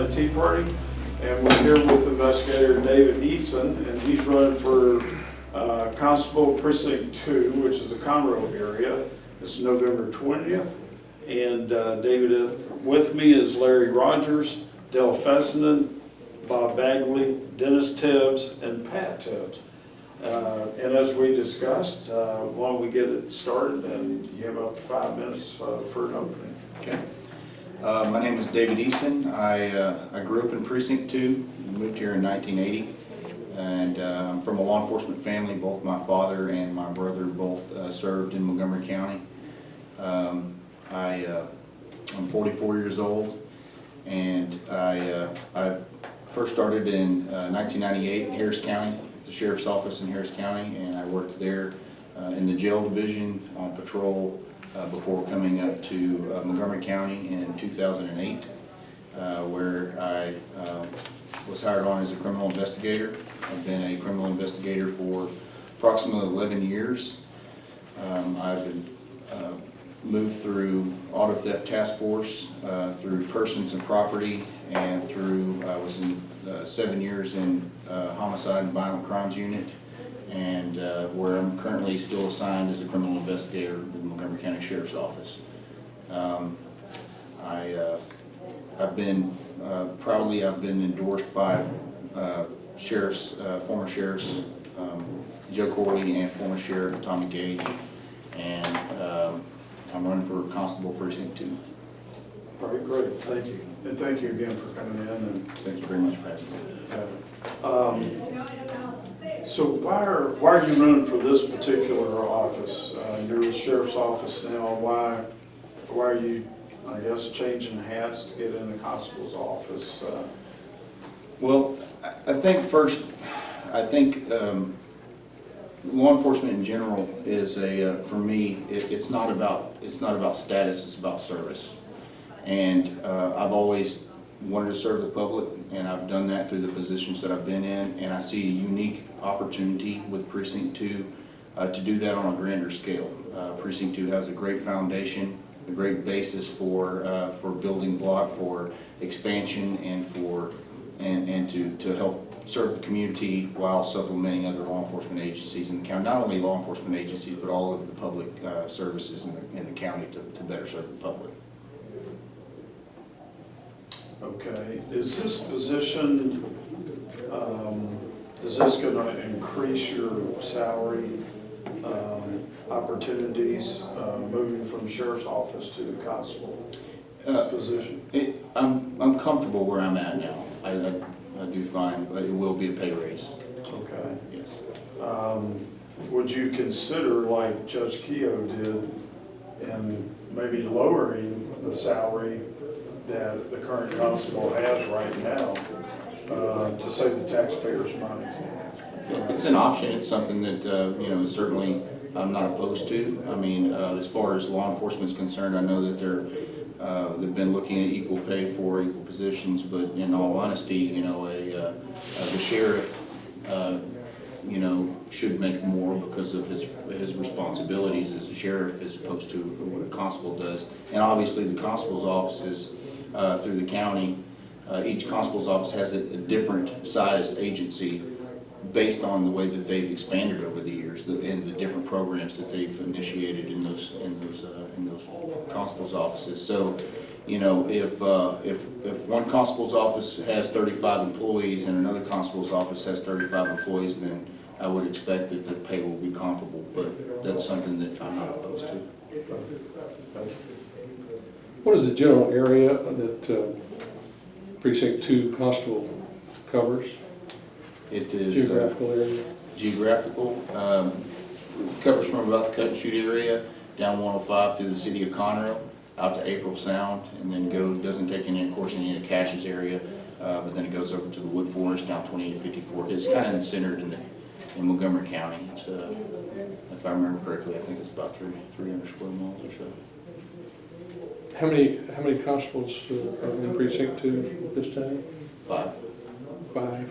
a tea party, and we're here with investigator David Eason, and he's running for Constable Precinct 2, which is the Conroe area. It's November 20th, and David is with me is Larry Rogers, Dale Fessenden, Bob Bagley, Dennis Tibbs, and Pat Tibbs. And as we discussed, why don't we get it started, and you have up to 5 minutes for an opening. Okay. My name is David Eason. I grew up in Precinct 2, moved here in 1980, and I'm from a law enforcement family. Both my father and my brother both served in Montgomery County. I'm 44 years old, and I first started in 1998 in Harris County, the Sheriff's Office in Harris County, and I worked there in the jail division on patrol before coming up to Montgomery County in 2008, where I was hired on as a criminal investigator. I've been a criminal investigator for approximately 11 years. I've moved through auto theft task force, through persons and property, and through, I was in 7 years in homicide and violent crimes unit, and where I'm currently still assigned as a criminal investigator with the Montgomery County Sheriff's Office. I've been proudly endorsed by former sheriffs Joe Corley and former Sheriff Tommy Gage, and I'm running for Constable Precinct 2. All right, great, thank you. And thank you again for coming in. And thank you very much for having me. So why are you running for this particular office? You're the sheriff's office now. Why are you, I guess, changing hats to get in the constable's office? Well, I think first, law enforcement in general is for me, it's not about status, it's about service. And I've always wanted to serve the public, and I've done that through the positions that I've been in, and I see a unique opportunity with Precinct 2 to do that on a grander scale. Precinct 2 has a great foundation, a great basis for building block, for expansion, and to help serve the community while supplementing other law enforcement agencies in the county. Not only law enforcement agencies, but all of the public services in the county to better serve the public. Okay, is this position, is this going to increase your salary opportunities moving from sheriff's office to the constable position? I'm comfortable where I'm at now. I do find it will be a pay raise. Okay. Yes. Would you consider, like Judge Keogh did, in maybe lowering the salary that the current constable has right now to save the taxpayers money? It's an option. It's something that certainly I'm not opposed to. I mean, as far as law enforcement is concerned, I know that they've been looking at equal pay for equal positions, but in all honesty, the sheriff should make more because of his responsibilities as a sheriff as opposed to what a constable does. And obviously the constable's offices through the county, each constable's office has a different sized agency based on the way that they've expanded over the years and the different programs that they've initiated in those constable's offices. So, if one constable's office has 35 employees and another constable's office has 35 employees, then I would expect that the pay will be comparable. But that's something that I'm not opposed to. What is the general area that Precinct 2 Constable covers? It is geographical area. Geographical covers from about the Cut and Shoot area down 105 through the city of Conroe out to April Sound, and then doesn't take any, of course, any of the Caches area, but then it goes over to the Wood Forest down 2854. It's kind of centered in Montgomery County. It's if I remember correctly, I think it's about 300 square miles or so. How many constables are in Precinct 2 at this time? 5. 5.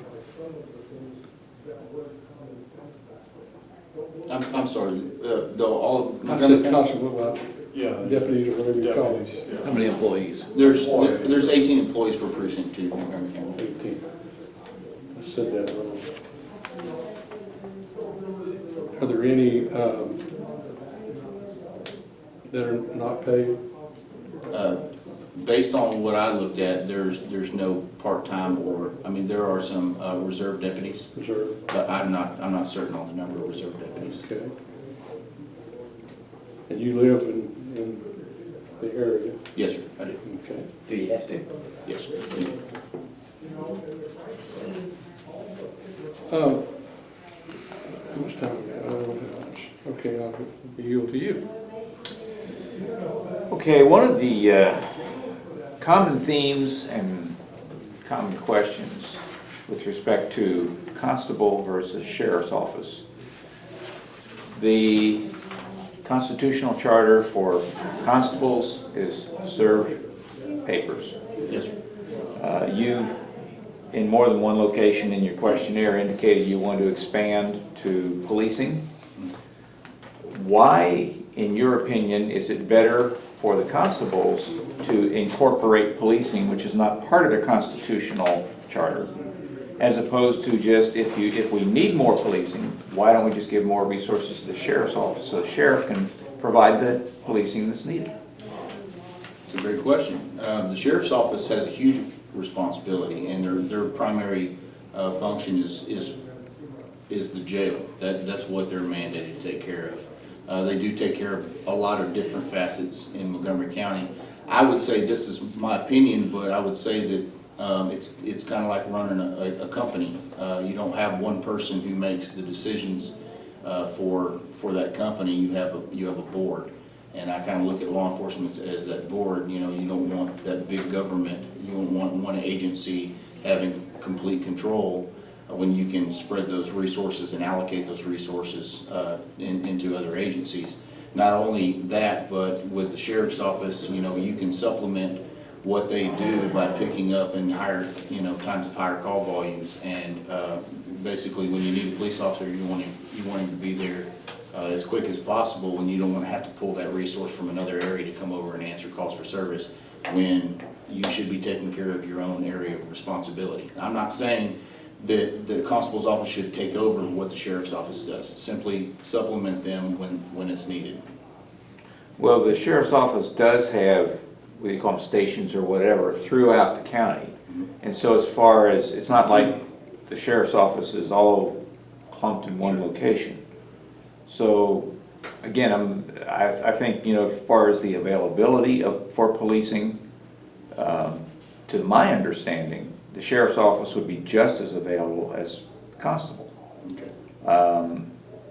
I'm sorry. Though all of I said constable. Yeah. deputies or whatever you call them. Deputies, How yeah. many employees? There's 18 employees for Precinct 2 in Montgomery County. 18. I said that wrong. Are there any that are not paid? Based on what I looked at, there's no part-time or, I mean, there are some reserve deputies, Reserve? but I'm not certain on the number of reserve deputies. Okay. And you live in the area? Yes, sir, I do. Okay. Do you have to? Yes, sir. How much time we got? I don't know how much. Okay, I'll yield to you. Okay, one of the common themes and common questions with respect to constable versus sheriff's office. The constitutional charter for constables is served papers. Yes, sir. You've, in more than one location in your questionnaire, indicated you want to expand to policing. Why, in your opinion, is it better for the constables to incorporate policing, which is not part of their constitutional charter, as opposed to just, if we need more policing, why don't we just give more resources to the sheriff's office so the sheriff can provide the policing that's needed? It's a great question. The sheriff's office has a huge responsibility, and their primary function is the jail. That's what they're mandated to take care of. They do take care of a lot of different facets in Montgomery County. I would say, this is my opinion, but I would say that it's kind of like running a company. You don't have one person who makes the decisions for that company. You have a board, and I kind of look at law enforcement as that board. You know, you don't want that big government. You don't want one agency having complete control when you can spread those resources and allocate those resources into other agencies. Not only that, but with the sheriff's office, you know, you can supplement what they do by picking up in higher, you know, times of higher call volumes. And basically, when you need a police officer, you want him to be there as quick as possible, when you don't want to have to pull that resource from another area to come over and answer calls for service, when you should be taking care of your own area of responsibility. I'm not saying that the constable's office should take over what the sheriff's office does. Simply supplement them when it's needed. Well, the sheriff's office does have, what do you call them, stations or whatever, throughout the county. And so as far as, it's not like the sheriff's office is all clumped in one location. So, again, I think, you know, as far as the availability for policing, to my understanding, the sheriff's office would be just as available as constable. Okay.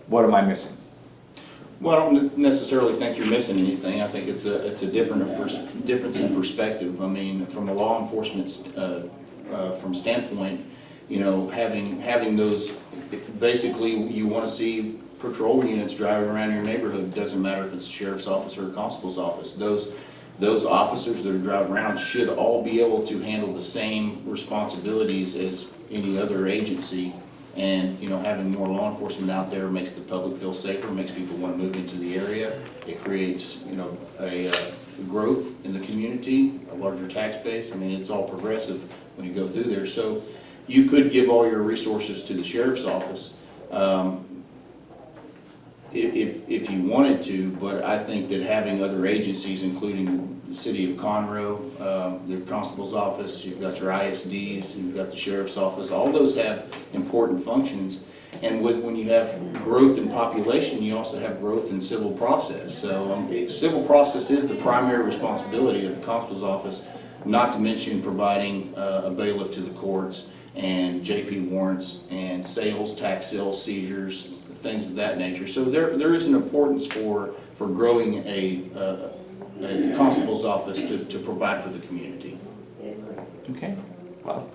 What am I missing? Well, I don't necessarily think you're missing anything. I think it's a difference in perspective. I mean, from a law enforcement from standpoint, you know, having those, basically, you want to see patrol units driving around your neighborhood. Doesn't matter if it's a sheriff's office or a constable's office. Those officers that are driving around should all be able to handle the same responsibilities as any other agency. And, you know, having more law enforcement out there makes the public feel safer, makes people want to move into the area. It creates, you know, a growth in the community, a larger tax base. I mean, it's all progressive when you go through there. So you could give all your resources to the sheriff's office if you wanted to, but I think that having other agencies, including the city of Conroe, the constable's office, you've got your ISDs, you've got the sheriff's office, all those have important functions. And when you have growth in population, you also have growth in civil process. So civil process is the primary responsibility of the constable's office, not to mention providing a bailiff to the courts and JP warrants and tax sales, seizures, things of that nature. So there is an importance for growing a constable's office to provide for the community. Okay, well,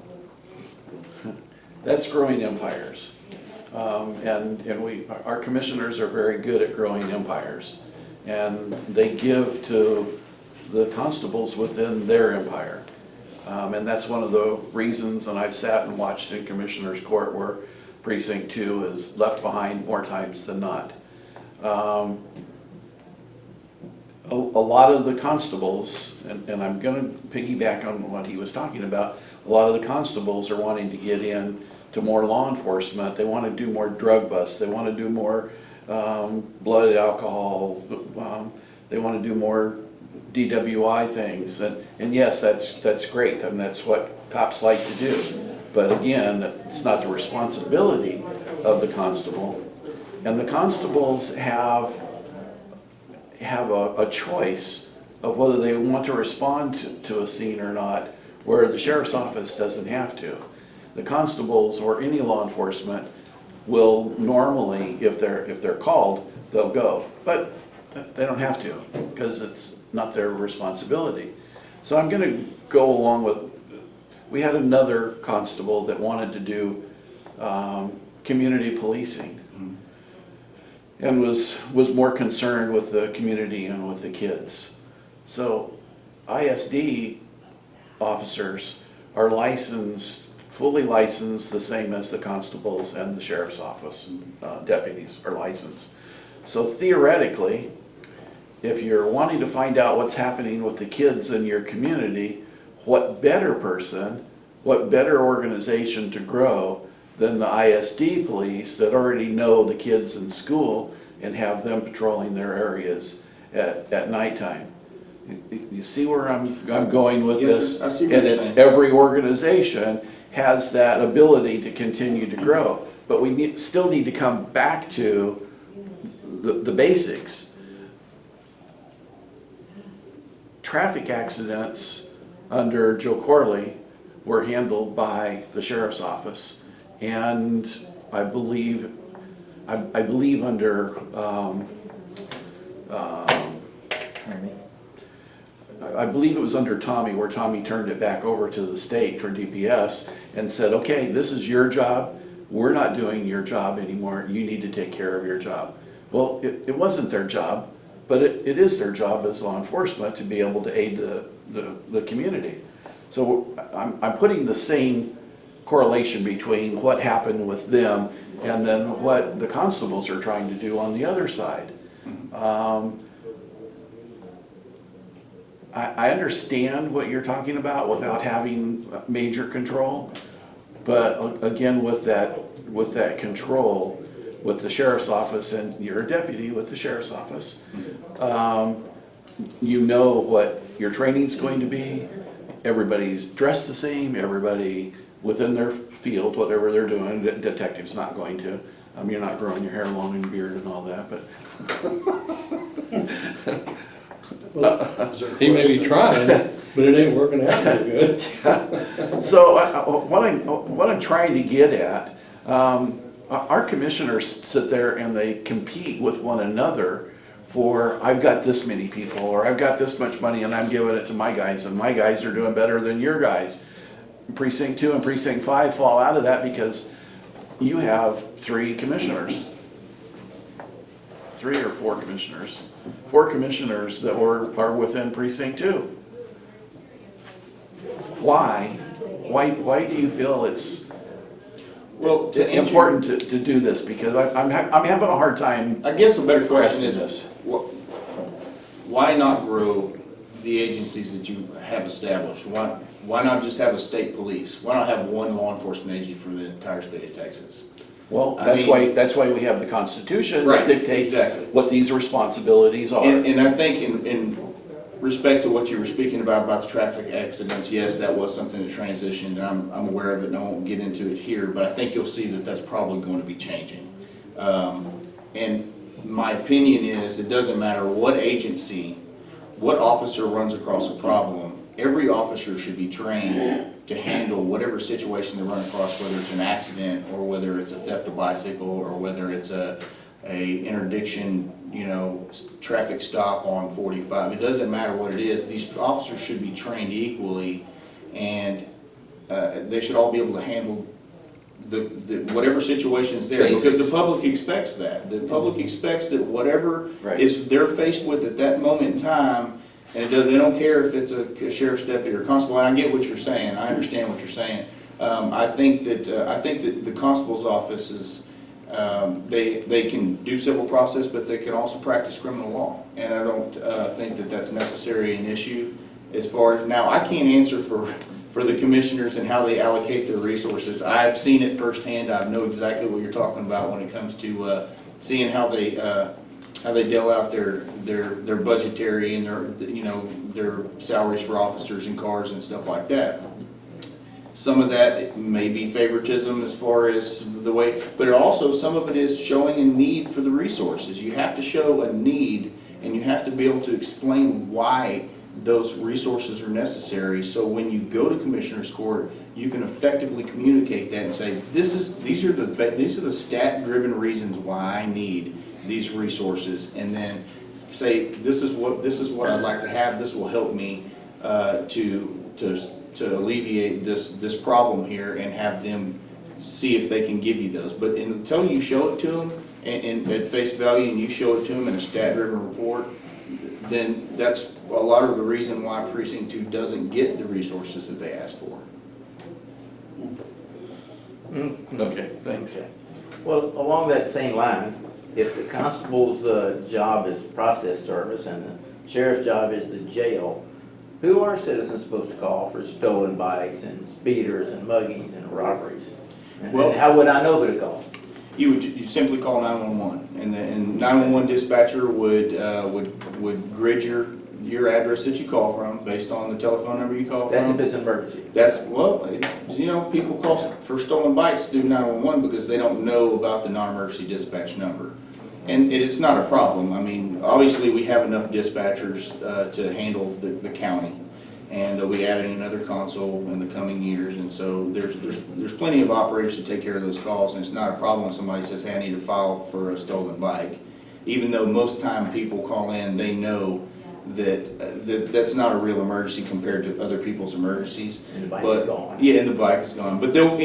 That's growing empires. And our commissioners are very good at growing empires. And they give to the constables within their empire. And that's one of the reasons, and I've sat and watched in Commissioner's Court where Precinct 2 is left behind more times than not. a lot of the constables, and I'm gonna piggyback on what he was talking about, a lot of the constables are wanting to get in to more law enforcement. They want to do more drug busts. They want to do more blood alcohol. They want to do more DWI things. And yes, that's great. I mean, that's what cops like to do. But again, it's not the responsibility of the constable. And the constables have a choice of whether they want to respond to a scene or not, where the sheriff's office doesn't have to. The constables or any law enforcement will normally, if they're called, they'll go. But they don't have to, because it's not their responsibility. So I'm gonna go along with, we had another constable that wanted to do community policing, and was more concerned with the community and with the kids. So ISD officers are licensed, fully licensed, the same as the constables and the sheriff's office deputies are licensed. So theoretically, if you're wanting to find out what's happening with the kids in your community, what better person, what better organization to grow than the ISD police that already know the kids in school and have them patrolling their areas at nighttime. You see where I'm going with Yes, this? I see what And you're it's saying. every organization has that ability to continue to grow. But we still need to come back to the basics. Traffic accidents under Joe Corley were handled by the sheriff's office. And I believe under, I believe it was under Tommy, where Tommy turned it back over to the state or DPS and said, okay, this is your job. We're not doing your job anymore. You need to take care of your job. Well, it wasn't their job, but it is their job as law enforcement to be able to aid the community. So I'm putting the same correlation between what happened with them and then what the constables are trying to do on the other side. I understand what you're talking about without having major control, but again, with that control, with the sheriff's office, and you're a deputy with the sheriff's office, you know what your training's going to be. Everybody's dressed the same, everybody within their field, whatever they're doing. Detective's not going to. You're not growing your hair long and beard and all that, but He may be trying, but it ain't working out very good. so what I'm trying to get at, our commissioners sit there and they compete with one another for, I've got this many people, or I've got this much money and I'm giving it to my guys, and my guys are doing better than your guys. Precinct 2 and Precinct 5 fall out of that because you have 3 commissioners. 3 or 4 commissioners. 4 commissioners that are within Precinct 2. Why do you feel it's Well, to answer, important to do this? Because I'm having a hard time. I guess a better question is, This. why not grow the agencies that you have established? Why not just have a state police? Why not have one law enforcement agency for the entire state of Texas? Well, I mean- that's why we have the Constitution Right, that dictates exactly. what these responsibilities are. And I think in respect to what you were speaking about the traffic accidents, yes, that was something that transitioned, and I'm aware of it, and I won't get into it here, but I think you'll see that that's probably going to be changing. And my opinion is, it doesn't matter what agency, what officer runs across a problem, every officer should be trained to handle whatever situation they run across, whether it's an accident, or whether it's a theft of bicycle, or whether it's a interdiction, traffic stop on 45. It doesn't matter what it is. These officers should be trained equally, and they should all be able to handle the whatever situation is there. Because the public expects that. The public expects that whatever Right. is they're faced with at that moment in time, and they don't care if it's a sheriff's deputy or constable. And I get what you're saying. I understand what you're saying. I think that the constable's office is They can do civil process, but they can also practice criminal law. And I don't think that that's necessarily an issue as far as, now, I can't answer for the commissioners and how they allocate their resources. I've seen it firsthand. I know exactly what you're talking about when it comes to seeing how they deal out their budgetary and their salaries for officers and cars and stuff like that. Some of that may be favoritism as far as the way, but it also, some of it is showing a need for the resources. You have to show a need, and you have to be able to explain why those resources are necessary. So when you go to Commissioner's Court, you can effectively communicate that and say, these are the stat-driven reasons why I need these resources, and then say, this is what I'd like to have. This will help me to alleviate this problem here, and have them see if they can give you those. But until you show it to them and at face value, and you show it to them in a stat-driven report, then that's a lot of the reason why Precinct 2 doesn't get the resources that they ask for. Okay, thanks. Okay. Well, along that same line, if the constable's job is process service and the sheriff's job is the jail, who are citizens supposed to call for stolen bikes and speeders and muggings and robberies? And Well- how would I know who to call? You simply call 911, and the 911 dispatcher would grid your address that you call from based on the telephone number you call from. That's if it's an emergency. That's, well, people call for stolen bikes through 911 because they don't know about the non-emergency dispatch number. And it's not a problem. I mean, obviously, we have enough dispatchers to handle the county, and they'll be adding another console in the coming years. And so there's plenty of operators to take care of those calls, and it's not a problem when somebody says, hey, I need to file for a stolen bike. Even though most time people call in, they know that's not a real emergency compared to other people's emergencies. And the bike But is gone. yeah, and the bike is gone. But they'll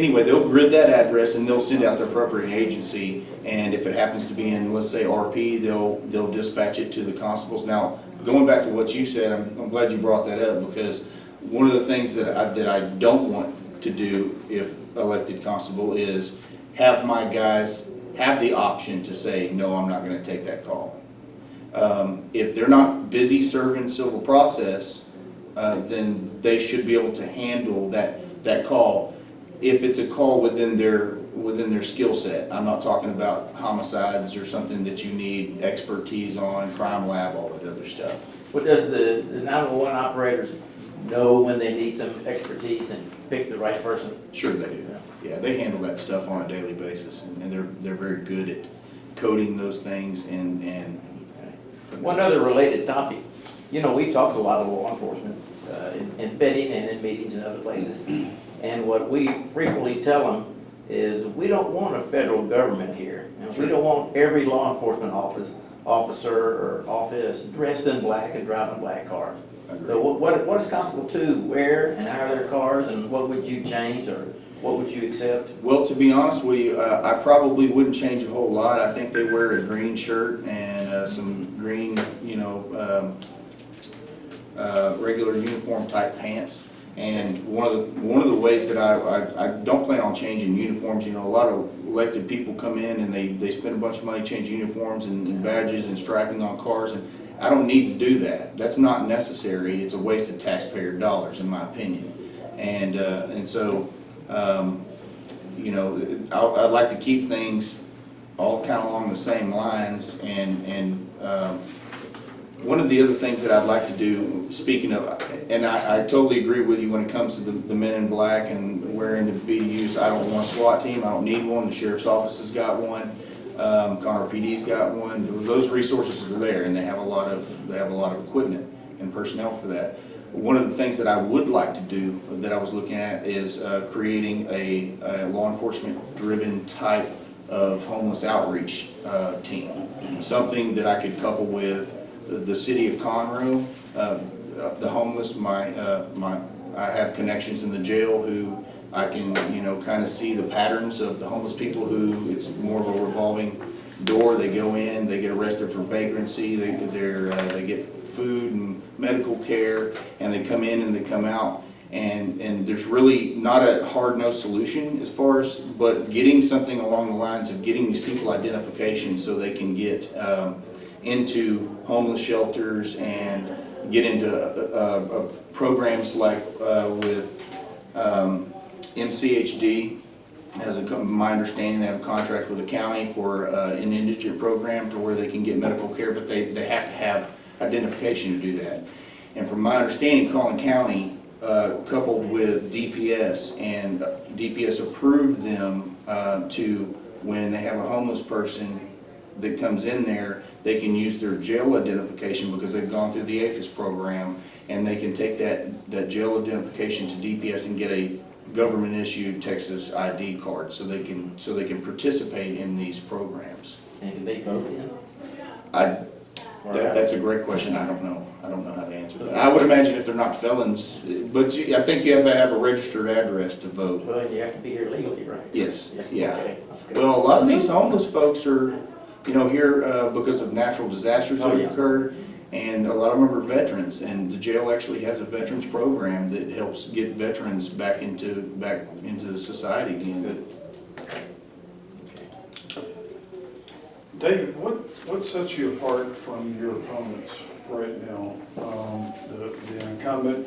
grid that address, and they'll send out the appropriate agency. And if it happens to be in, let's say, RP, they'll dispatch it to the constables. Now, going back to what you said, I'm glad you brought that up, because one of the things that I don't want to do if elected constable is have my guys have the option to say, no, I'm not going to take that call. If they're not busy serving civil process, then they should be able to handle that call. If it's a call within their skill set, I'm not talking about homicides or something that you need expertise on, crime lab, all that other stuff. What does the 911 operators know when they need some expertise and pick the right person? Sure they do. Yeah, they handle that stuff on a daily basis, and they're very good at coding those things and One other related topic, we've talked to a lot of law enforcement in bidding and in meetings and other places, and what we frequently tell them is we don't want a federal government here, and we don't want every law enforcement officer or office dressed in black and driving black cars. So what does Constable 2 wear, and how are their cars, and what would you change, or what would you accept? Well, to be honest with you, I probably wouldn't change a whole lot. I think they wear a green shirt and some green, regular uniform type pants. And one of the ways that I don't plan on changing uniforms, a lot of elected people come in and they spend a bunch of money changing uniforms and badges and striping on cars, and I don't need to do that. That's not necessary. It's a waste of taxpayer dollars, in my opinion. And so, I'd like to keep things all kind of along the same lines. And one of the other things that I'd like to do, speaking of, and I totally agree with you when it comes to the men in black and wearing the BDUs. I don't want a SWAT team. I don't need one. The sheriff's office has got one. Conroe PD's got one. Those resources are there, and they have a lot of equipment and personnel for that. One of the things that I would like to do that I was looking at is creating a law enforcement driven type of homeless outreach team. Something that I could couple with the city of Conroe, the homeless. I have connections in the jail who I can kind of see the patterns of the homeless people who it's more of a revolving door. They go in, they get arrested for vagrancy, they get food and medical care, and they come in and they come out. And there's really not a hard-nosed solution as far as, but getting something along the lines of getting these people identification so they can get into homeless shelters and get into programs like with MCHD. My understanding, they have a contract with the county for an indigent program to where they can get medical care, but they have to have identification to do that. And from my understanding, Collin County, coupled with DPS, and DPS approved them to, when they have a homeless person that comes in there, they can use their jail identification because they've gone through the APHIS program, and they can take that jail identification to DPS and get a government-issued Texas ID card, so they can participate in these programs. And can they vote then? That's a great question. I don't know how to answer that. I would imagine if they're not felons, but I think you have to have a registered address to vote. Well, you have to be here legally, right? Yes, Yeah. yeah. Okay. Well, a lot of these homeless folks are, here because of natural disasters that Oh, yeah. have occurred, and a lot of them are veterans, and the jail actually has a veterans program that helps get veterans back into society again. David, what sets you apart from your opponents right now? The incumbent,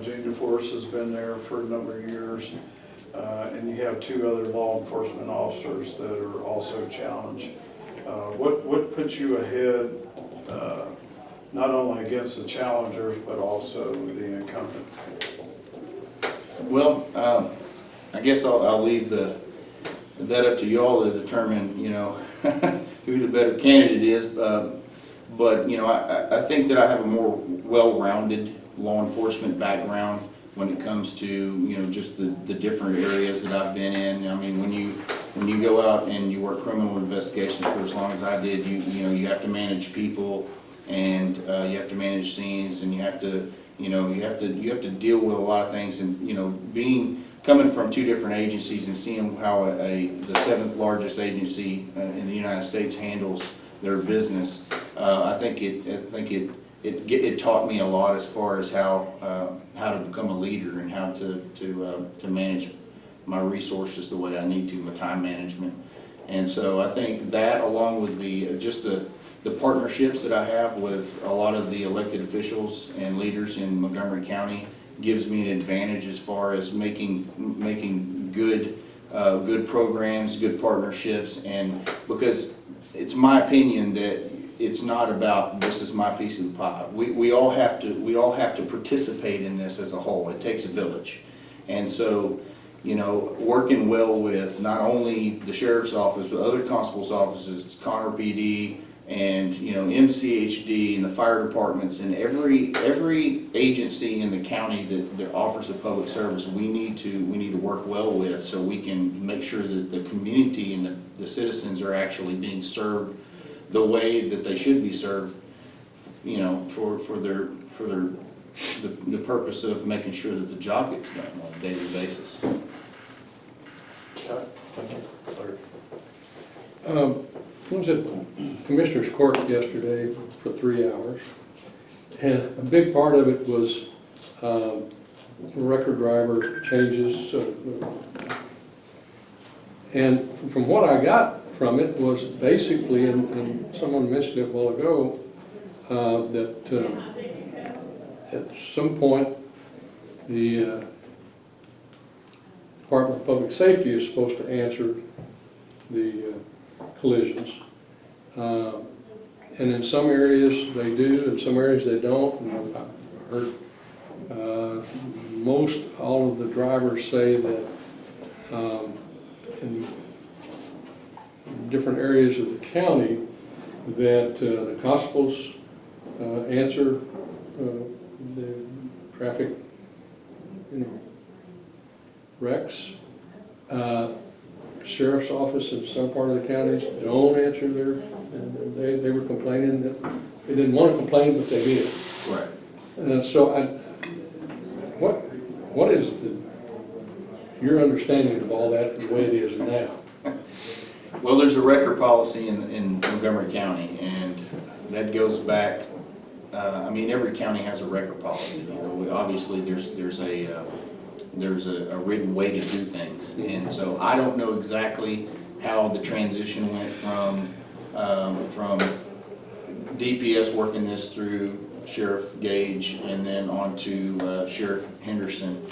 Gene DeForest, has been there for a number of years, and you have two other law enforcement officers that are also challenged. What puts you ahead, not only against the challengers, but also the incumbent? Well, I guess I'll leave that up to y'all to determine, who the better candidate is. But I think that I have a more well-rounded law enforcement background when it comes to, just the different areas that I've been in. I mean, when you go out and you work criminal investigations for as long as I did, you have to manage people, and you have to manage scenes, and you have to deal with a lot of things. And coming from two different agencies and seeing how the seventh largest agency in the United States handles their business, I think it taught me a lot as far as how to become a leader and how to manage my resources the way I need to, my time management. And so I think that, along with the partnerships that I have with a lot of the elected officials and leaders in Montgomery County, gives me an advantage as far as making good programs, good partnerships. And because it's my opinion that it's not about, this is my piece of the pie. We all have to participate in this as a whole. It takes a village. And so, working well with not only the sheriff's office, but other constables' offices, Conner PD, and MCHD, and the fire departments, and every agency in the county that offers a public service, we need to work well with, so we can make sure that the community and the citizens are actually being served the way that they should be served, for the purpose of making sure that the job gets done on a daily basis. Okay, thank you. I was at Commissioner's Court yesterday for 3 hours, and a big part of it was record driver changes. And from what I got from it was basically, and someone mentioned it a while ago, that at some point the Department of Public Safety is supposed to answer the collisions. And in some areas they do, in some areas they don't. And I've heard most all of the drivers say that in different areas of the county that the constables answer the traffic wrecks. Sheriff's office in some part of the counties don't answer and they were complaining that they didn't want to complain, but they did. Right. So what is your understanding of all that the way it is now? Well, there's a record policy in Montgomery County, and that goes back I mean, every county has a record policy. You know, obviously, there's a written way to do things. And so I don't know exactly how the transition went from DPS working this through Sheriff Gage and then on to Sheriff Henderson.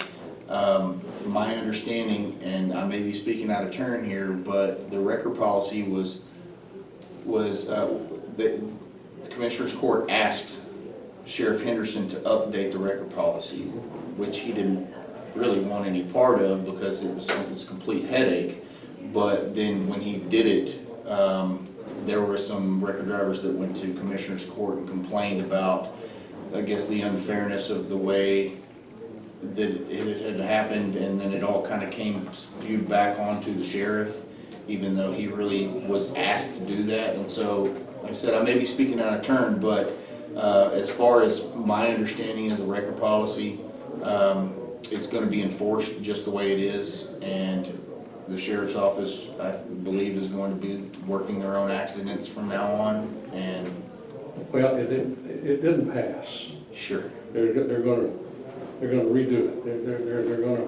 My understanding, and I may be speaking out of turn here, but the record policy was the Commissioner's Court asked Sheriff Henderson to update the record policy, which he didn't really want any part of because it was a complete headache. But then when he did it, there were some record drivers that went to Commissioner's Court and complained about, I guess, the unfairness of the way that it had happened, and then it all kind of came spewed back onto the sheriff, even though he really was asked to do that. And so, like I said, I may be speaking out of turn, but as far as my understanding of the record policy, it's going to be enforced just the way it is, and the sheriff's office, I believe, is going to be working their own accidents from now on. And Well, it didn't pass. sure, They're gonna redo it. They're gonna,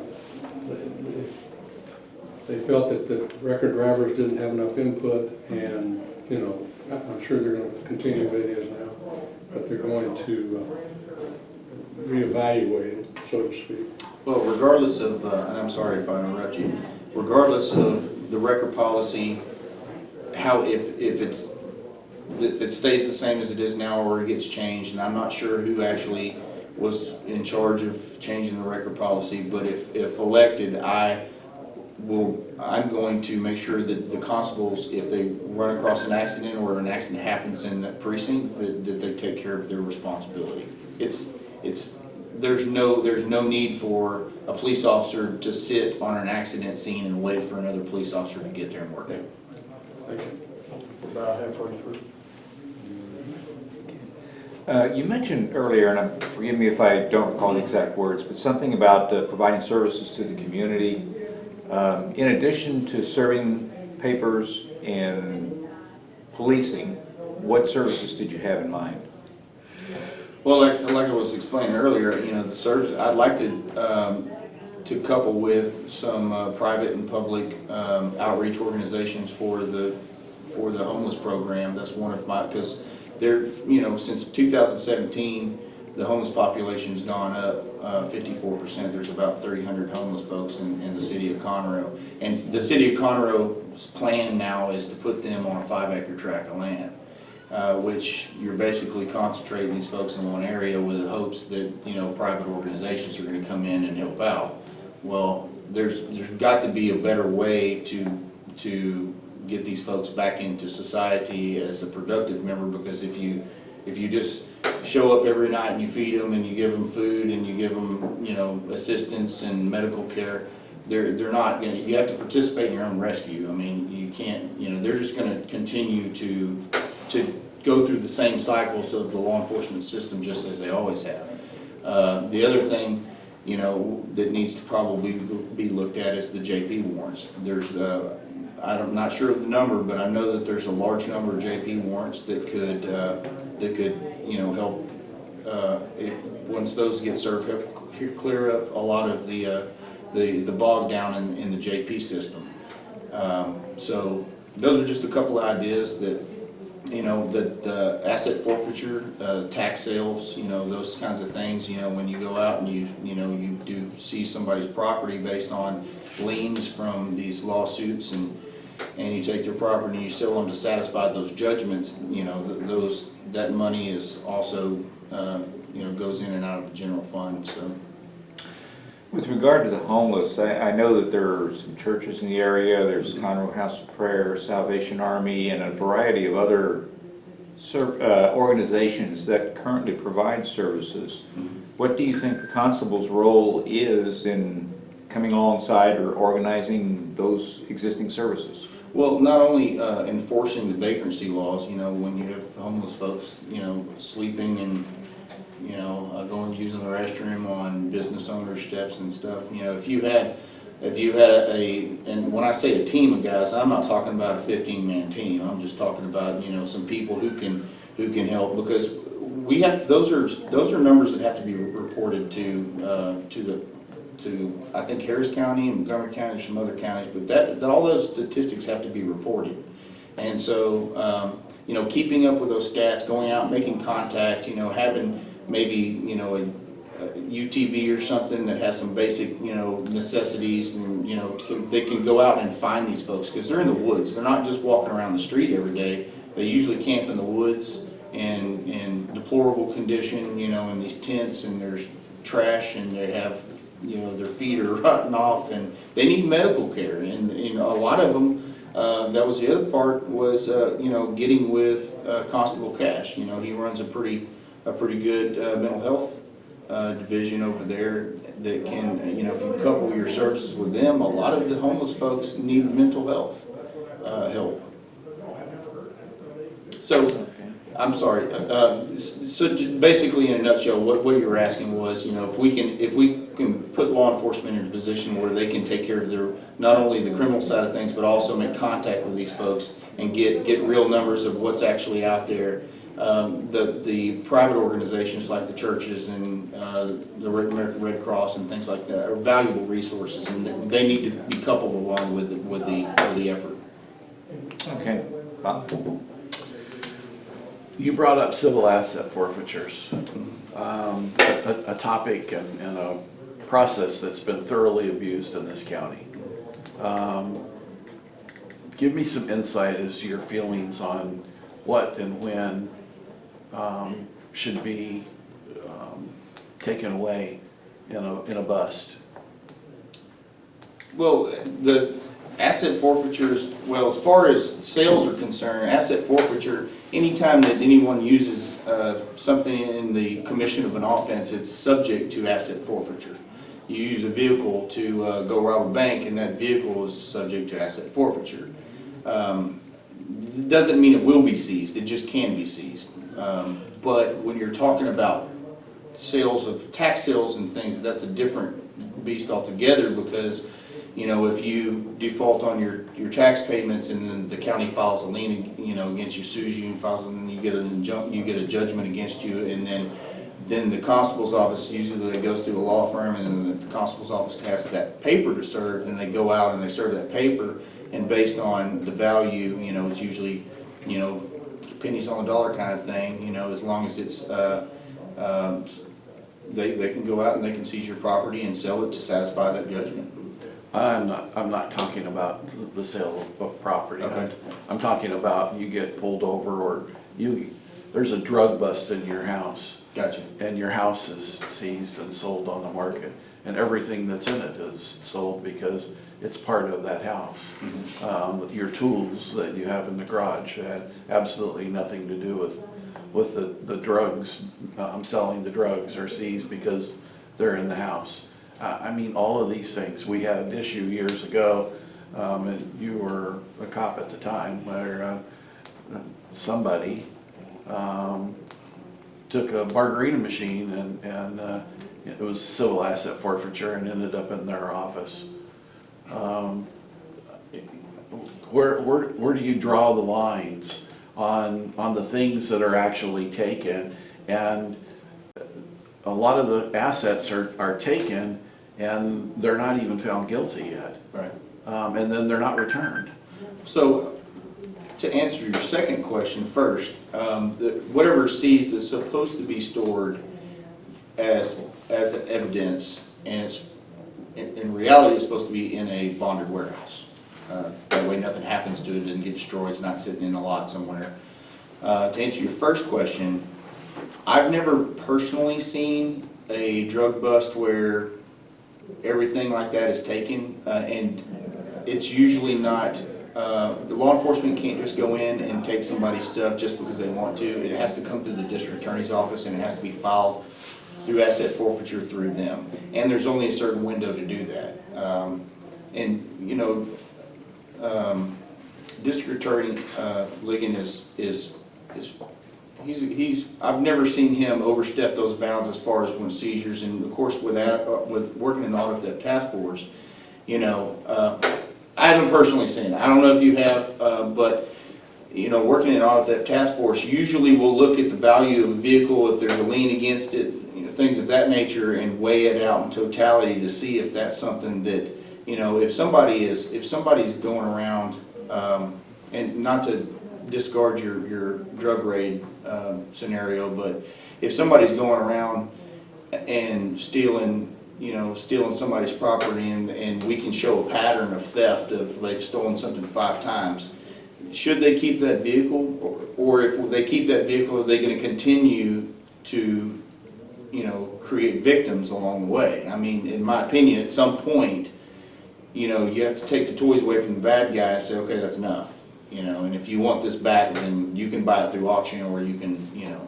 they felt that the record drivers didn't have enough input, and, you know, I'm sure they're gonna continue what it is now, but they're going to reevaluate it, so to speak. well, regardless of, and I'm sorry if I interrupt you, regardless of the record policy, how, if it stays the same as it is now or it gets changed, and I'm not sure who actually was in charge of changing the record policy, but if elected, I'm going to make sure that the constables, if they run across an accident or an accident happens in that precinct, that they take care of their responsibility. There's no need for a police officer to sit on an accident scene and wait for another police officer to get there and work it. Thank you. About halfway through. You mentioned earlier, and forgive me if I don't recall the exact words, but something about providing services to the community. In addition to serving papers and policing, what services did you have in mind? Well, like I was explaining earlier, you know, the service, I'd like to couple with some private and public outreach organizations for the homeless program. That's one of my, because there, you know, since 2017, the homeless population's gone up 54%. There's about 300 homeless folks in the city of Conroe. And the city of Conroe's plan now is to put them on a 5-acre tract of land, which you're basically concentrating these folks in one area with the hopes that, you know, private organizations are going to come in and help out. Well, there's got to be a better way to get these folks back into society as a productive member, because if you just show up every night and you feed them and you give them food and you give them, you know, assistance and medical care, they're not going to, you have to participate in your own rescue. I mean, you can't, you know, they're just going to continue to go through the same cycles of the law enforcement system just as they always have. The other thing, you know, that needs to probably be looked at is the JP warrants. There's, I'm not sure of the number, but I know that there's a large number of JP warrants that could, you know, help, once those get served, help clear up a lot of the bog down in the JP system. So those are just a couple of ideas that, you know, that asset forfeiture, tax sales, you know, those kinds of things. You know, when you go out and you know, you do see somebody's property based on liens from these lawsuits, and you take their property and you sell them to satisfy those judgments, you know, that money is also, you know, goes in and out of the general fund. So. With regard to the homeless, I know that there are some churches in the area. There's Conroe House of Prayer, Salvation Army, and a variety of other organizations that currently provide services. What do you think the constable's role is in coming alongside or organizing those existing services? Well, not only enforcing the vagrancy laws, you know, when you have homeless folks, you know, sleeping and, you know, going using the restroom on business owners' steps and stuff. You know, if you had and when I say a team of guys, I'm not talking about a 15-man team. I'm just talking about, you know, some people who can help, because we have, those are numbers that have to be reported to I think Harris County and Montgomery County and some other counties, but that all those statistics have to be reported. And so, you know, keeping up with those stats, going out, making contact, you know, having maybe, you know, a UTV or something that has some basic, you know, necessities, and, you know, they can go out and find these folks, because they're in the woods. They're not just walking around the street every day. They usually camp in the woods in deplorable condition, you know, in these tents, and there's trash, and they have, you know, their feet are rotting off, and they need medical care. And you know, a lot of them, that was the other part, was, you know, getting with Constable Cash. You know, he runs a pretty good mental health division over there that can, you know, if you couple your services with them, a lot of the homeless folks need mental health help. So, I'm sorry, so basically in a nutshell, what you were asking was, you know, if we can put law enforcement in a position where they can take care of their, not only the criminal side of things, but also make contact with these folks and get real numbers of what's actually out there. The private organizations like the churches and the American Red Cross and things like that are valuable resources, and they need to be coupled along with the effort. Okay. Bob? You brought up civil asset forfeitures, a topic and a process that's been thoroughly abused in this county. Give me some insight as to your feelings on what and when should be taken away in a bust. Well, the asset forfeitures, well, as far as sales are concerned, asset forfeiture, anytime that anyone uses something in the commission of an offense, it's subject to asset forfeiture. You use a vehicle to go rob a bank, and that vehicle is subject to asset forfeiture. Doesn't mean it will be seized, it just can be seized. But when you're talking about sales of tax sales and things, that's a different beast altogether, because, you know, if you default on your tax payments and then the county files a lien, you know, against you, sues you and files, and then you get a judgment against you, and then the constable's office, usually it goes through a law firm, and then the constable's office has that paper to serve, and they go out and they serve that paper, and based on the value, you know, it's usually, you know, pennies on the dollar kind of thing, you know, as long as it's, they can go out and they can seize your property and sell it to satisfy that judgment. I'm not talking about the sale of property. Okay. I'm talking about you get pulled over, or there's a drug bust in your house. Gotcha. And your house is seized and sold on the market, and everything that's in it is sold because it's part of that house. Mm-hmm. Your tools that you have in the garage had absolutely nothing to do with the drugs, selling the drugs, are seized because they're in the house. I mean, all of these things. We had an issue years ago, and you were a cop at the time, where somebody took a margarita machine and it was civil asset forfeiture and ended up in their office. Where do you draw the lines on the things that are actually taken? And a lot of the assets are taken and they're not even found guilty yet. Right. And then they're not returned. So, to answer your second question first, whatever is seized is supposed to be stored as evidence, and it's, in reality, it's supposed to be in a bonded warehouse. That way nothing happens to it, doesn't get destroyed, it's not sitting in a lot somewhere. To answer your first question, I've never personally seen a drug bust where everything like that is taken, and it's usually not, the law enforcement can't just go in and take somebody's stuff just because they want to. It has to come through the district attorney's office, and it has to be filed through asset forfeiture through them. And there's only a certain window to do that. And, you know, District Attorney Ligon he's I've never seen him overstep those bounds as far as when seizures, and of course with working in the auto theft task force, you know, I haven't personally seen it. I don't know if you have, but you know, working in auto theft task force, usually we'll look at the value of a vehicle, if there's a lien against it, you know, things of that nature, and weigh it out in totality to see if that's something that, you know, if somebody's going around, and not to discard your drug raid, scenario, but if somebody's going around and stealing somebody's property, and we can show a pattern of theft, of they've stolen something 5 times, should they keep that vehicle? Or if they keep that vehicle, are they gonna continue to, you know, create victims along the way? I mean, in my opinion, at some point, you know, you have to take the toys away from the bad guy and say, okay, that's enough. You know, and if you want this back, then you can buy it through auction, or you can, you know,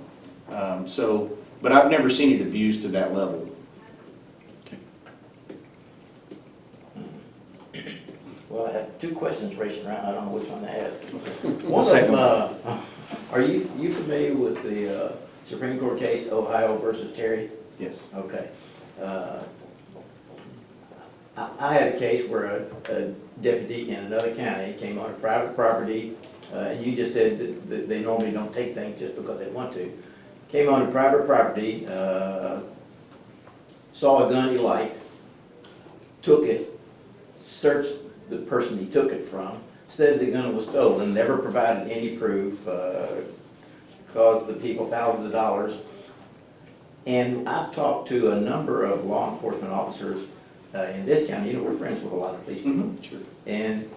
but I've never seen it abused to that level. Well, I have 2 questions racing around, I don't know which one to ask. The One of second them, are you familiar with the Supreme Court case, Ohio versus Terry? Yes. Okay. I had a case where a deputy in another county came on a private property, and you just said that they normally don't take things just because they want to. Came on a private property, saw a gun he liked, took it, searched the person he took it from, said the gun was stolen, never provided any proof, caused the people thousands of dollars. And I've talked to a number of law enforcement officers in this county. You know, we're friends with a lot of police people. Sure. And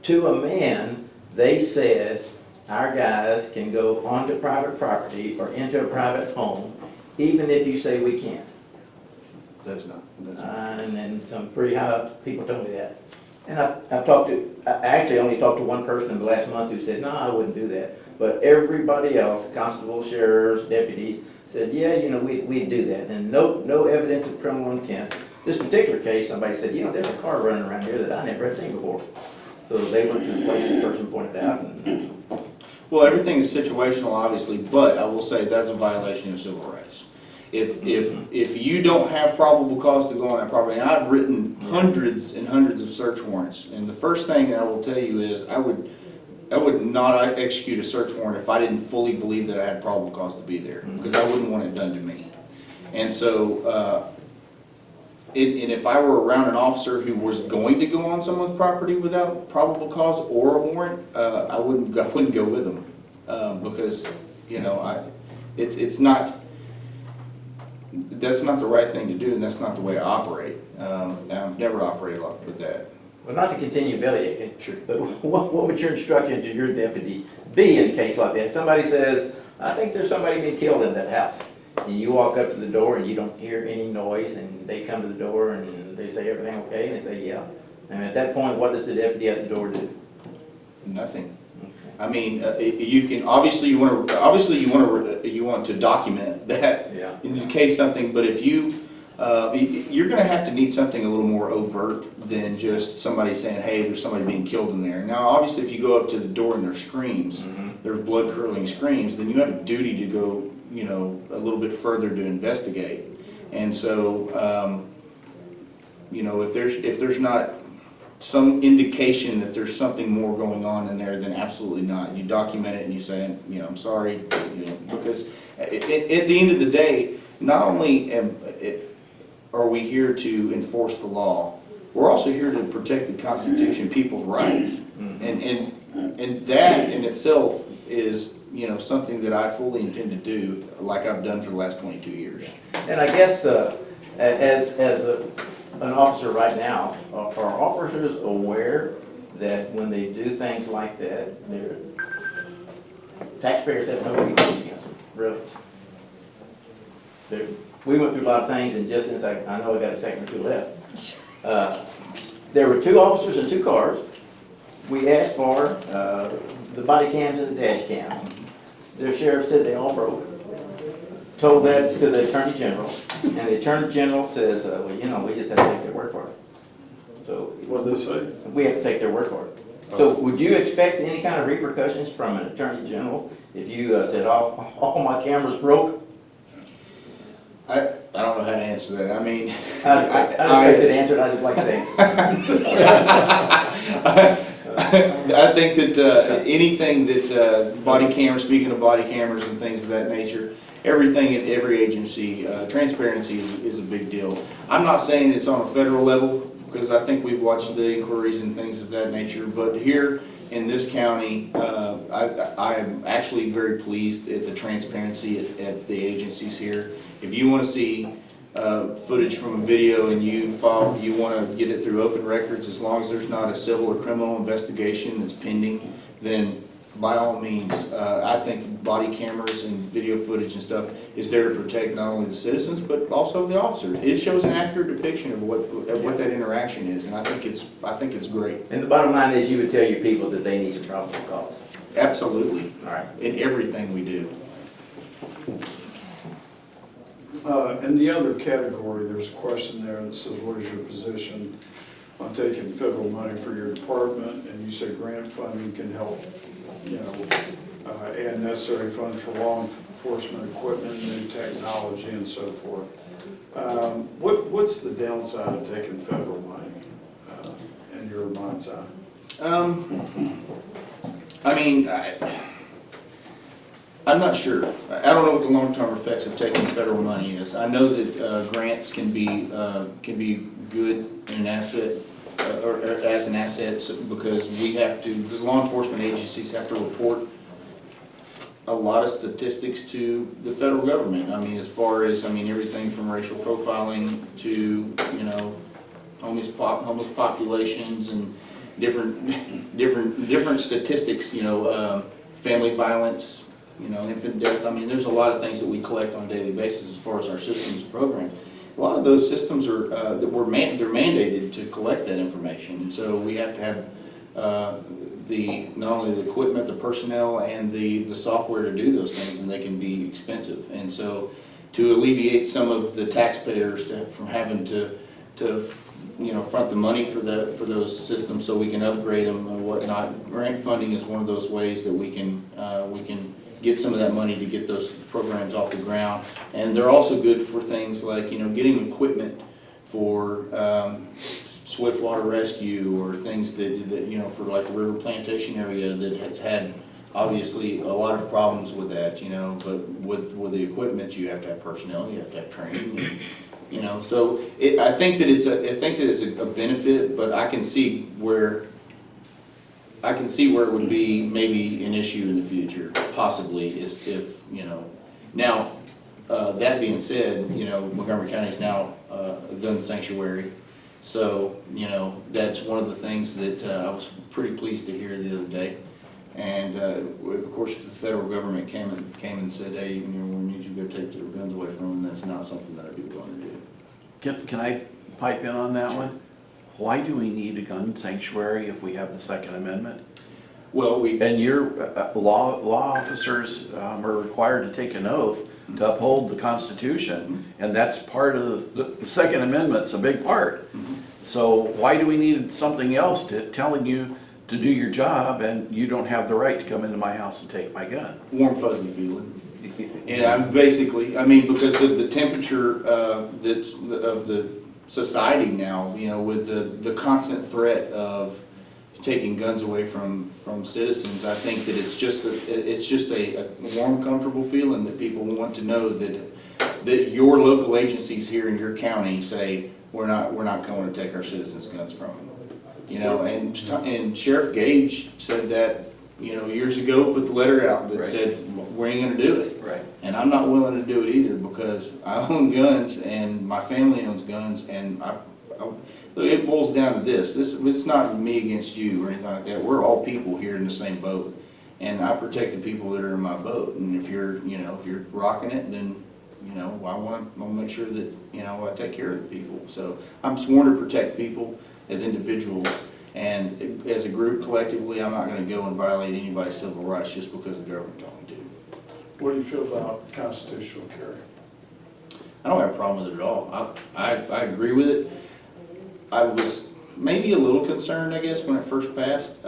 to a man, they said, our guys can go onto private property or into a private home, even if you say we can't. That's not. And then some pretty high up people told me that. And I actually only talked to one person in the last month who said, no, I wouldn't do that. But everybody else, constables, sheriffs, deputies, said, yeah, you know, we'd do that. And no evidence of criminal intent. This particular case, somebody said, you know, there's a car running around here that I never have seen before. So they went to the place the person pointed out. And Well, everything is situational, obviously, but I will say that's a violation of civil rights. If you don't have probable cause to go on that property, and I've written hundreds and hundreds of search warrants, and the first thing I will tell you is I would not execute a search warrant if I didn't fully believe that I had probable cause to be there, because I wouldn't want it done to me. And so, and if I were around an officer who was going to go on someone's property without probable cause or a warrant, I wouldn't go with them, because, you know, it's not. That's not the right thing to do, and that's not the way I operate. I've never operated with that. well, not to continue bellyaching, Sure. but what would your instruction to your deputy be in a case like that? Somebody says, I think there's somebody being killed in that house. And you walk up to the door and you don't hear any noise, and they come to the door and they say, everything okay? And they say, yeah. And at that point, what does the deputy at the door do? Nothing. I mean, you can, obviously you want to document that Yeah. in case something, but if you're gonna have to need something a little more overt than just somebody saying, hey, there's somebody being killed in there. Now, obviously, if you go up to the door and there's screams, there's blood curdling screams, then you have a duty to go, you know, a little bit further to investigate. And so, you know, if there's not some indication that there's something more going on in there, then absolutely not. You document it and you say, you know, I'm sorry, you know, because at the end of the day, not only are we here to enforce the law, we're also here to protect the Constitution, people's rights. And that in itself is, you know, something that I fully intend to do, like I've done for the last 22 years. And I guess, an officer right now, are officers aware that when they do things like that, their taxpayers have no recourse against them, really? We went through a lot of things, and just since I know I got a second or two left. There were 2 officers and 2 cars. We asked for the body cams and the dash cams. Their sheriff said they all broke. Told that to the Attorney General, and the Attorney General says, well, you know, we just have to take their word for it. So What did they say? we have to take their word for it. So would you expect any kind of repercussions from an Attorney General if you said, all my cameras broke? I don't know how to answer that. I mean, I expected to answer it, I just like to say. I think that anything that body cameras, speaking of body cameras and things of that nature, everything at every agency, transparency is a big deal. I'm not saying it's on a federal level, because I think we've watched the inquiries and things of that nature, but here in this county, I am actually very pleased at the transparency at the agencies here. If you want to see footage from a video and you want to get it through open records, as long as there's not a civil or criminal investigation that's pending, then by all means, I think body cameras and video footage and stuff is there to protect not only the citizens, but also the officers. It shows an accurate depiction of what that interaction is, and I think it's great. And the bottom line is you would tell your people that they need some probable cause. Absolutely. All right. In everything we do. In the other category, there's a question there that says, what is your position on taking federal money for your department? And you say grant funding can help, add necessary funds for law enforcement equipment, new technology, and so forth. What's the downside of taking federal money in your mind's eye? I'm not sure. I don't know what the long-term effects of taking federal money is. I know that grants can be good in an asset, or as an asset, because because law enforcement agencies have to report a lot of statistics to the federal government. As far as, everything from racial profiling to, homeless populations and different statistics, family violence, infant death. There's a lot of things that we collect on a daily basis as far as our systems and programs. A lot of those systems are they're mandated to collect that information, and so we have to have not only the equipment, the personnel, and the software to do those things, and they can be expensive. And so, to alleviate some of the taxpayers from having to front the money for those systems, so we can upgrade them and whatnot, grant funding is one of those ways that we can get some of that money to get those programs off the ground. And they're also good for things like, getting equipment for swift water rescue, or things that for like the river plantation area that has had obviously a lot of problems with that, but with the equipment, you have to have personnel, you have to have training, so I think that it's a benefit, but I can see where it would be maybe an issue in the future, possibly, if Now, that being said, Montgomery County is now a gun sanctuary, so, that's one of the things that I was pretty pleased to hear the other day. And, of course, if the federal government came and said, hey, we need you to go take their guns away from them, that's not something that I'd be willing to do. Can I pipe in on that one? Why do we need a gun sanctuary if we have the Second Amendment? Well, And your law officers are required to take an oath to uphold the Constitution, and that's part of the Second Amendment's a big part. So why do we need something else telling you to do your job, and you don't have the right to come into my house and take my gun? warm fuzzy feeling. And I'm basically, because of the temperature that's of the society now, with the constant threat of taking guns away from citizens, I think that it's just a warm, comfortable feeling that people want to know that your local agencies here in your county say we're not going to take our citizens' guns from them. And Sheriff Gage said that years ago, put the letter out that Right. said we ain't going to do it. Right. And I'm not willing to do it either, because I own guns and my family owns guns, and it boils down to this. It's not me against you or anything like that. We're all people here in the same boat, and I protect the people that are in my boat. And if you're rocking it, then I want to make sure that I take care of the people. So I'm sworn to protect people as individuals, and as a group collectively, I'm not going to go and violate anybody's civil rights just because the government told me to. What do you feel about constitutional carry? I don't have a problem with it at all. I agree with it. I was maybe a little concerned, I guess, when it first passed,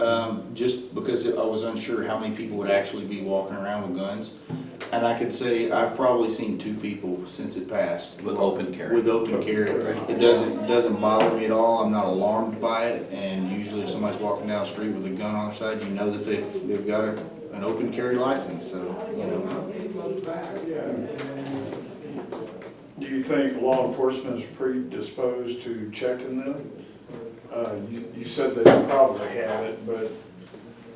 just because I was unsure how many people would actually be walking around with guns. And I could say I've probably seen 2 people since it passed. With open carry. With open carry. It doesn't bother me at all. I'm not alarmed by it. And usually if somebody's walking down the street with a gun on their side, you know that they've got an open carry license, so, you know. Do you think law enforcement is predisposed to checking them? You said they probably have it, but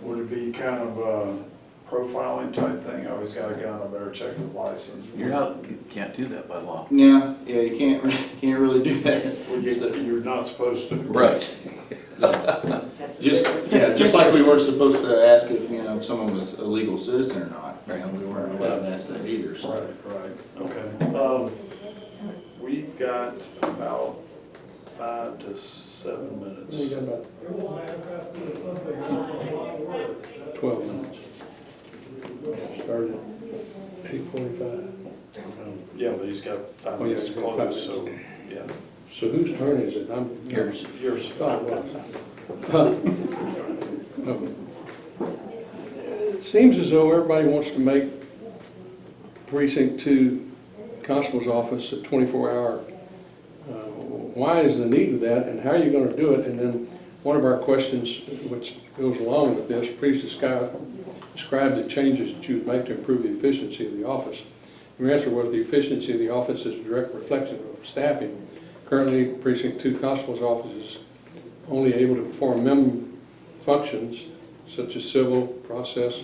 would it be kind of a profiling type thing? I always got a gun, I better check his license. You can't do that by law. Yeah, you can't really do that. Well, you're not supposed to. Right. Just like we weren't supposed to ask if someone was a legal citizen or not. We weren't allowed to ask that either, so. Right, okay. We've got about 5 to 7 minutes. You got about 12 minutes. Started at 8:45. Yeah, but he's got 5 Oh, yeah, minutes he's to got 5 close, so, minutes. yeah. So whose turn is it? I'm Yours. Yours. thought it was. It seems as though everybody wants to make Precinct 2 Constable's office a 24-hour. Why is the need of that, and how are you going to do it? And then one of our questions, which goes along with this, please describe the changes that you would make to improve the efficiency of the office. Your answer was the efficiency of the office is a direct reflection of staffing. Currently, Precinct 2 Constable's office is only able to perform functions such as civil process,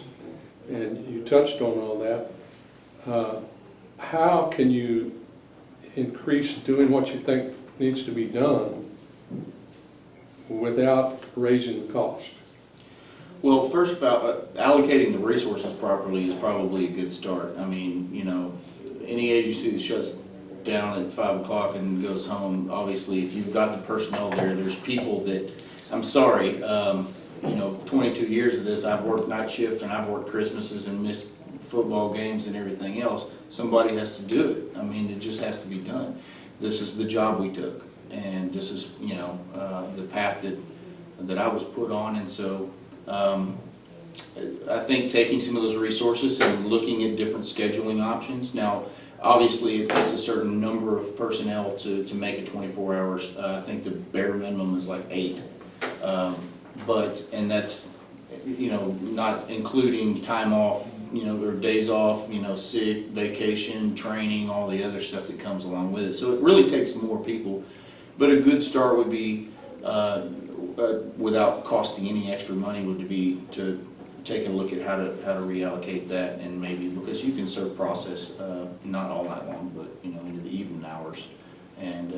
and you touched on all that. How can you increase doing what you think needs to be done without raising the cost? Well, first of all, allocating the resources properly is probably a good start. I mean, any agency that shuts down at 5 o'clock and goes home, obviously, if you've got the personnel there, there's people that, I'm sorry, 22 years of this, I've worked night shift and I've worked Christmases and missed football games and everything else. Somebody has to do it. I mean, it just has to be done. This is the job we took, and this is, the path that I was put on, and so I think taking some of those resources and looking at different scheduling options. Now, obviously, it takes a certain number of personnel to make it 24 hours. I think the bare minimum is like 8. And that's, not including time off, or days off, sick, vacation, training, all the other stuff that comes along with it. So it really takes more people. But a good start would be, without costing any extra money, would be to take a look at how to reallocate that, and maybe, because you can serve process, not all night long, but, into the evening hours. And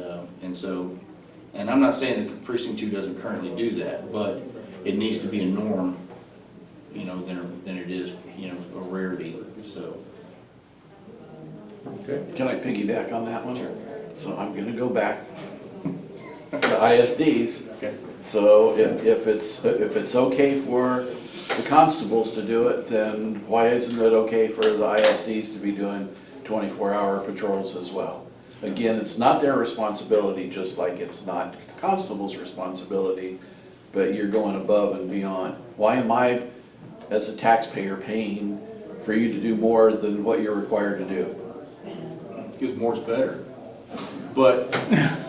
I'm not saying that Precinct 2 doesn't currently do that, but it needs to be a norm, than it is, a rarity, so. Okay. Can I piggyback on that one? Sure. So I'm gonna go back to ISDs. Okay. So if it's okay for the constables to do it, then why isn't it okay for the ISDs to be doing 24-hour patrols as well? Again, it's not their responsibility, just like it's not the constable's responsibility, but you're going above and beyond. Why am I, as a taxpayer, paying for you to do more than what you're required to do? Because more's better. But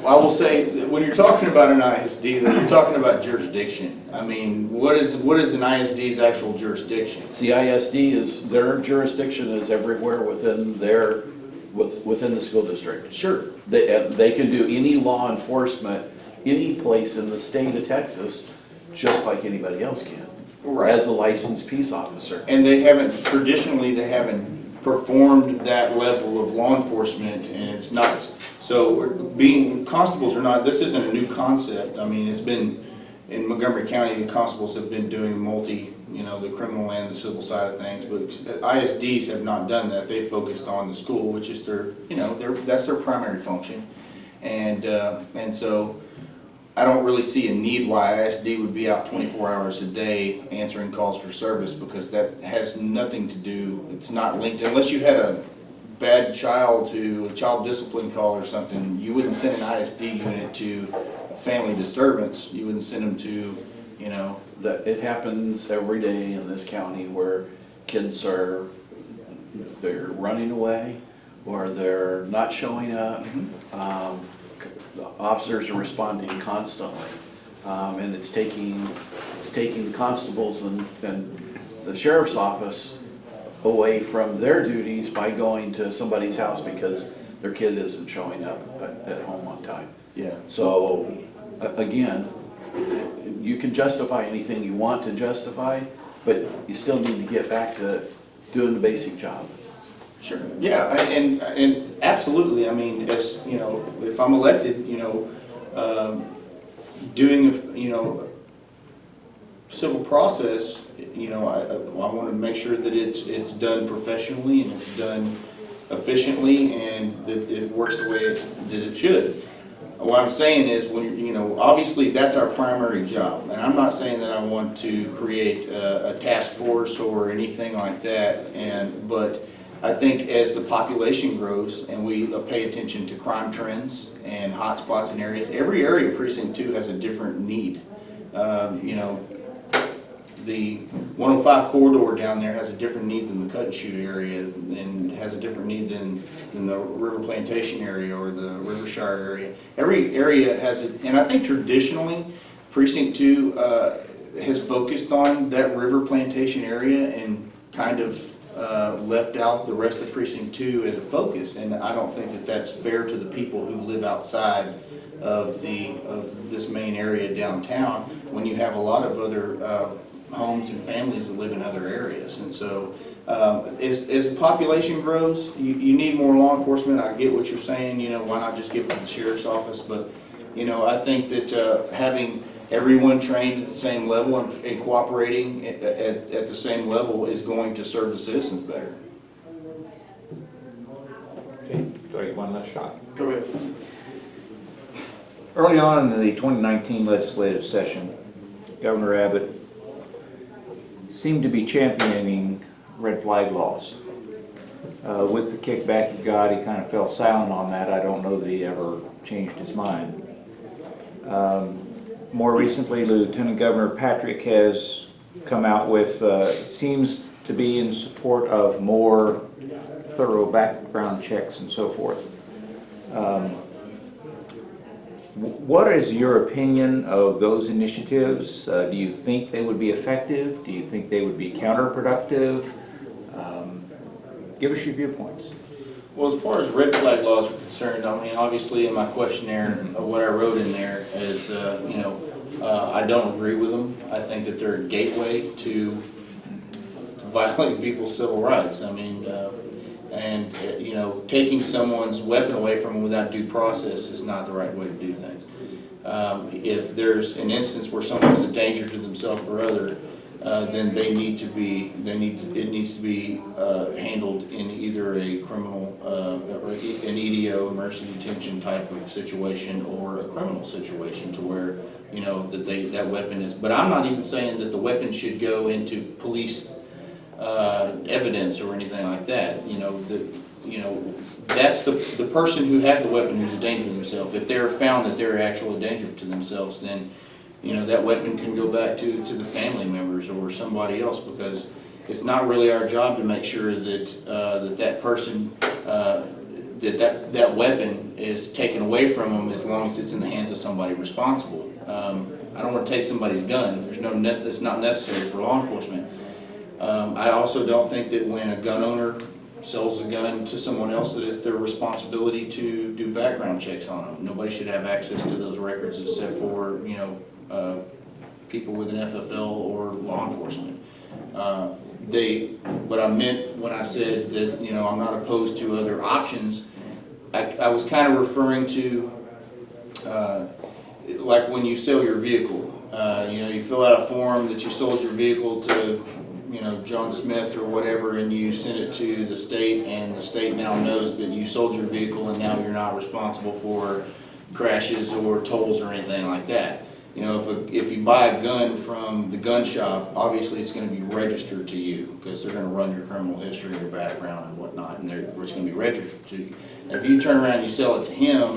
I will say, that when you're talking about an ISD, you're talking about jurisdiction. I mean, what is an ISD's actual jurisdiction? The ISD is, their jurisdiction is everywhere within the school district. Sure. They can do any law enforcement, any place in the state of Texas, just like anybody else can. Right. As a licensed peace officer. And traditionally, they haven't performed that level of law enforcement, and it's not, so constables are not, this isn't a new concept. I mean, it's been, in Montgomery County, the constables have been doing the criminal and the civil side of things, but ISDs have not done that. They focused on the school, which is that's their primary function. And so I don't really see a need why ISD would be out 24 hours a day answering calls for service, because that has nothing to do, it's not linked, unless you had a bad child a child discipline call or something, you wouldn't send an ISD unit to family disturbance, you wouldn't send them to, That it happens every day in this county where kids are they're running away, or they're not showing up. The officers are responding constantly. And it's taking the constables and the sheriff's office away from their duties by going to somebody's house because their kid isn't showing up at home on time. Yeah. So, again, you can justify anything you want to justify, but you still need to get back to doing the basic job. Sure. Yeah, and absolutely. I mean, as you know, if I'm elected, you know, doing you know, civil process, you know, I want to make sure that it's done professionally and it's done efficiently and that it works the way that it should. What I'm saying is, when you know, obviously that's our primary job, and I'm not saying that I want to create a task force or anything like that. But I think as the population grows and we pay attention to crime trends and hot spots in areas, every area of Precinct 2 has a different need. You know, the 105 corridor down there has a different need than the Cut and Shoot area, and has a different need than the River Plantation area or the Rivershire area. Every area has it, and I think traditionally Precinct 2 has focused on that River Plantation area and kind of left out the rest of Precinct 2 as a focus, and I don't think that that's fair to the people who live outside of this main area downtown when you have a lot of other homes and families that live in other areas. And so as the population grows, you need more law enforcement. I get what you're saying, you know, why not just give it to the sheriff's office? But, you know, I think that having everyone trained at the same level and cooperating at the same level is going to serve the citizens better. Okay, do I get one last shot? Go ahead. Early on in the 2019 legislative session, Governor Abbott seemed to be championing red flag laws. With the kickback he got, he kind of fell silent on that. I don't know that he ever changed his mind. More recently, Lieutenant Governor Patrick has come out with, seems to be in support of more thorough background checks and so forth. What is your opinion of those initiatives? Do you think they would be effective? Do you think they would be counterproductive? Give us your viewpoints. Well, as far as red flag laws are concerned, I mean, obviously in my questionnaire, what I wrote in there is, you know, I don't agree with them. I think that they're a gateway to violating people's civil rights. I mean, you know, taking someone's weapon away from them without due process is not the right way to do things. If there's an instance where someone is a danger to themselves or other, then it needs to be handled in either a criminal, or an EDO, emergency detention type of situation, or a criminal situation, to where, you know, that weapon is. But I'm not even saying that the weapon should go into police evidence or anything like that. You know, that's the person who has the weapon who's a danger to themselves. If they're found that they're actually a danger to themselves, then, you know, that weapon can go back to the family members or somebody else, because it's not really our job to make sure that that person, that weapon is taken away from them, as long as it's in the hands of somebody responsible. I don't want to take somebody's gun. It's not necessary for law enforcement. I also don't think that when a gun owner sells a gun to someone else, that it's their responsibility to do background checks on them. Nobody should have access to those records except for, you know, people with an FFL or law enforcement. What I meant when I said that, you know, I'm not opposed to other options, I was kind of referring to like when you sell your vehicle. You know, you fill out a form that you sold your vehicle to, you know, John Smith or whatever, and you send it to the state, and the state now knows that you sold your vehicle, and now you're not responsible for crashes or tolls or anything like that. You know, if you buy a gun from the gun shop, obviously it's going to be registered to you, because they're going to run your criminal history, your background and whatnot, and it's going to be registered to you. If you turn around and you sell it to him,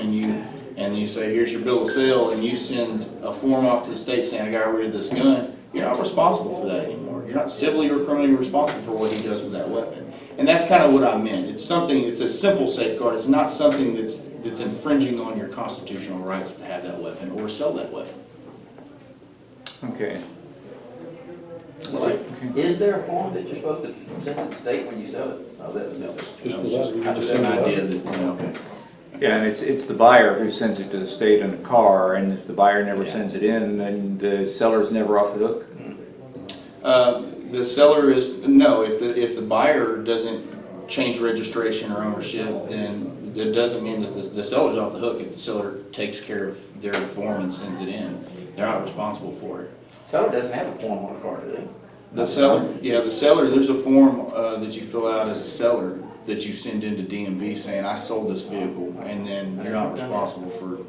and you say, here's your bill of sale, and you send a form off to the state saying, I got rid of this gun, you're not responsible for that anymore. you're not civilly or criminally responsible for what he does with that weapon. And that's kind of what I meant. It's something, it's a simple safeguard. It's not something that's infringing on your constitutional rights to have that weapon or sell that weapon. Okay. Is there a form that you're supposed to send to the state when you sell it? Oh, that was No, Just no, a it's letter. just an idea that, you know, Yeah, and it's the buyer who sends it to the state in a car, and if the buyer never sends it in, then the seller's never off the hook? the seller is, no, if the buyer doesn't change registration or ownership, then that doesn't mean that the seller's off the hook. If the seller takes care of their form and sends it in, they're not responsible for it. Seller doesn't have a form on the car, do they? The seller, yeah, the seller, there's a form that you fill out as a seller that you send into DMV saying, I sold this vehicle, and then you're not responsible for.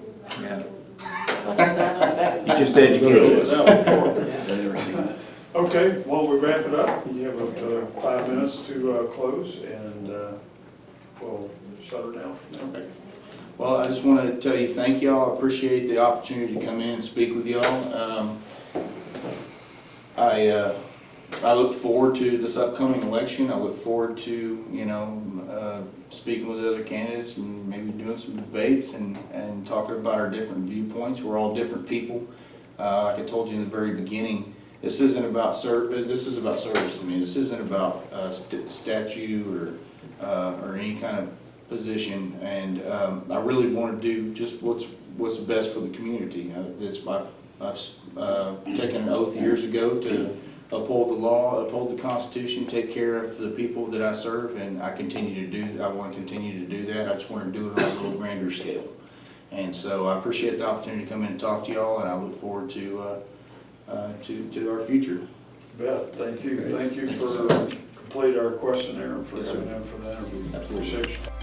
Yeah. Like You just educated us. Okay, while we wrap it up, you have up to 5 minutes to close, and we'll shut her down. Okay. Well, I just want to tell you, thank y'all. I appreciate the opportunity to come in and speak with y'all. I look forward to this upcoming election. I look forward to, you know, speaking with other candidates and maybe doing some debates and talking about our different viewpoints. We're all different people. Like I told you in the very beginning, this isn't about this is about service to me. This isn't about statute or any kind of position. And I really want to do just what's best for the community. I've taken an oath years ago to uphold the law, uphold the Constitution, take care of the people that I serve, and I want to continue to do that. I just want to do it on a little grander scale. And so I appreciate the opportunity to come in and talk to y'all, and I look forward to our future. Beth, thank you. Thank you for completing our questionnaire and for Yes, sir. coming in for the interview. Absolutely. Appreciate you.